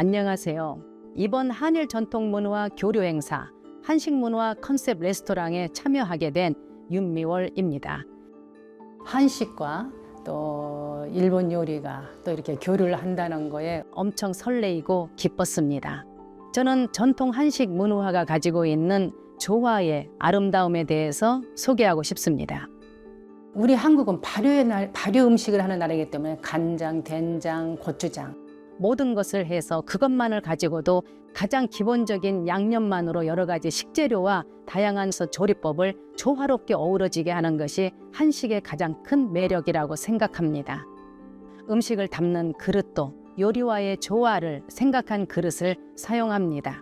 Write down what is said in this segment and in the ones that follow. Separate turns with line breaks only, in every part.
안녕하세요. 이번 한일 전통문화 교류 행사 한식문화 컨셉 레스토랑에 참여하게 된 윤미월입니다. 한식과 또 일본 요리가 또 이렇게 교류를 한다는 거에 엄청 설레이고 기뻤습니다. 저는 전통 한식 문화가 가지고 있는 조화의 아름다움에 대해서 소개하고 싶습니다. 우리 한국은 발효 음식을 하는 나라이기 때문에 간장, 된장, 고추장 모든 것을 해서 그것만을 가지고도 가장 기본적인 양념만으로 여러 가지 식재료와 다양한 조리법을 조화롭게 어우러지게 하는 것이 한식의 가장 큰 매력이라고 생각합니다. 음식을 담는 그릇도 요리와의 조화를 생각한 그릇을 사용합니다.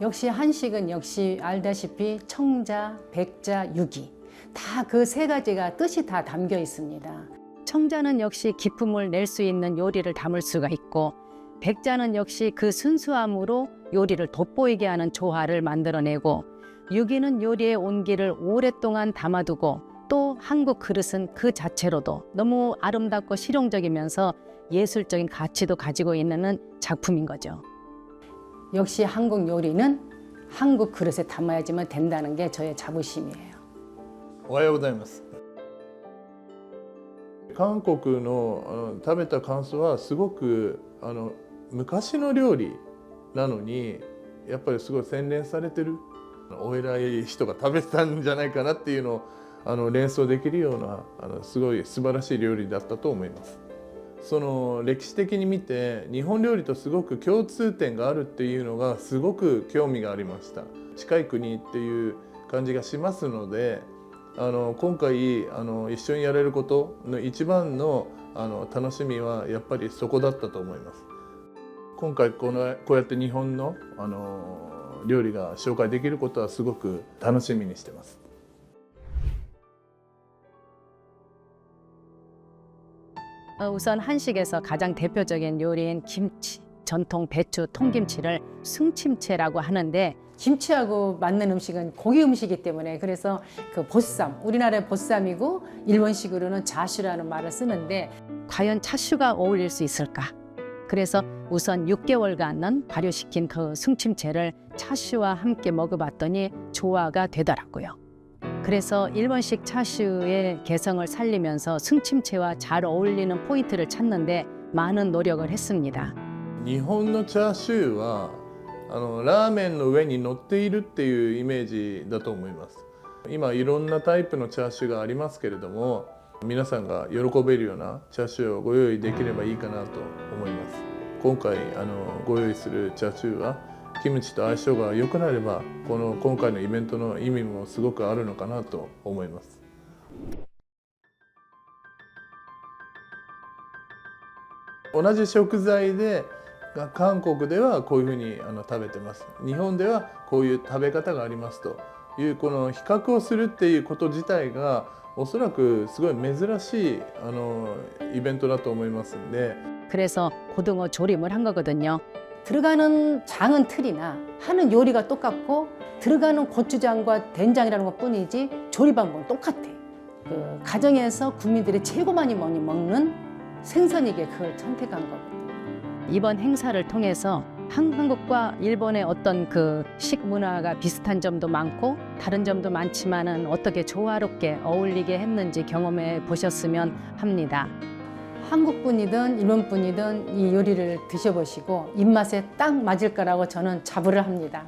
역시 한식은 역시 알다시피 청자, 백자, 유기 다 그 세 가지가 뜻이 다 담겨 있습니다. 청자는 역시 기품을 낼 수 있는 요리를 담을 수가 있고, 백자는 역시 그 순수함으로 요리를 돋보이게 하는 조화를 만들어내고, 유기는 요리의 온기를 오랫동안 담아두고, 또 한국 그릇은 그 자체로도 너무 아름답고 실용적이면서 예술적인 가치도 가지고 있는 작품인 거죠. 역시 한국 요리는 한국 그릇에 담아야지만 된다는 게 저의 자부심이에요.
おはようございます。韓国の食べた感想はすごく昔の料理なのにやっぱりすごい洗練されてるお偉い人が食べてたんじゃないかなっていうのを連想できるようなすごい素晴らしい料理だったと思います。その歴史的に見て日本料理とすごく共通点があるっていうのがすごく興味がありました。近い国っていう感じがしますので、今回一緒にやれることの一番の楽しみはやっぱりそこだったと思います。今回こうやって日本の料理が紹介できることはすごく楽しみにしてます。
우선 한식에서 가장 대표적인 요리인 김치, 전통 배추 통김치를 숭침채라고 하는데, 김치하고 맞는 음식은 고기 음식이기 때문에 그래서 그 보쌈, 우리나라의 보쌈이고 일본식으로는 자슈라는 말을 쓰는데, 과연 차슈가 어울릴 수 있을까? 그래서 우선 6개월간은 발효시킨 그 숭침채를 차슈와 함께 먹어봤더니 조화가 되더라고요. 그래서 일본식 차슈의 개성을 살리면서 숭침채와 잘 어울리는 포인트를 찾는데 많은 노력을 했습니다.
日本のチャーシューはラーメンの上に乗っているっていうイメージだと思います。今いろんなタイプのチャーシューがありますけれども、皆さんが喜べるようなチャーシューをご用意できればいいかなと思います。今回ご用意するチャーシューはキムチと相性が良くなれば、今回のイベントの意味もすごくあるのかなと思います。同じ食材で韓国ではこういうふうに食べてます。日本ではこういう食べ方がありますというこの比較をするっていうこと自体がおそらくすごい珍しいイベントだと思いますんで。
그래서 고등어 조림을 한 거거든요. 들어가는 장은 틀이나 하는 요리가 똑같고 들어가는 고추장과 된장이라는 것 뿐이지 조리 방법은 똑같아. 그 가정에서 국민들이 최고 많이 먹는 생선이기에 그걸 선택한 거거든요. 이번 행사를 통해서 한국과 일본의 어떤 그 식문화가 비슷한 점도 많고 다른 점도 많지만은 어떻게 조화롭게 어울리게 했는지 경험해 보셨으면 합니다. 한국 분이든 일본 분이든 이 요리를 드셔보시고 입맛에 딱 맞을 거라고 저는 자부를 합니다.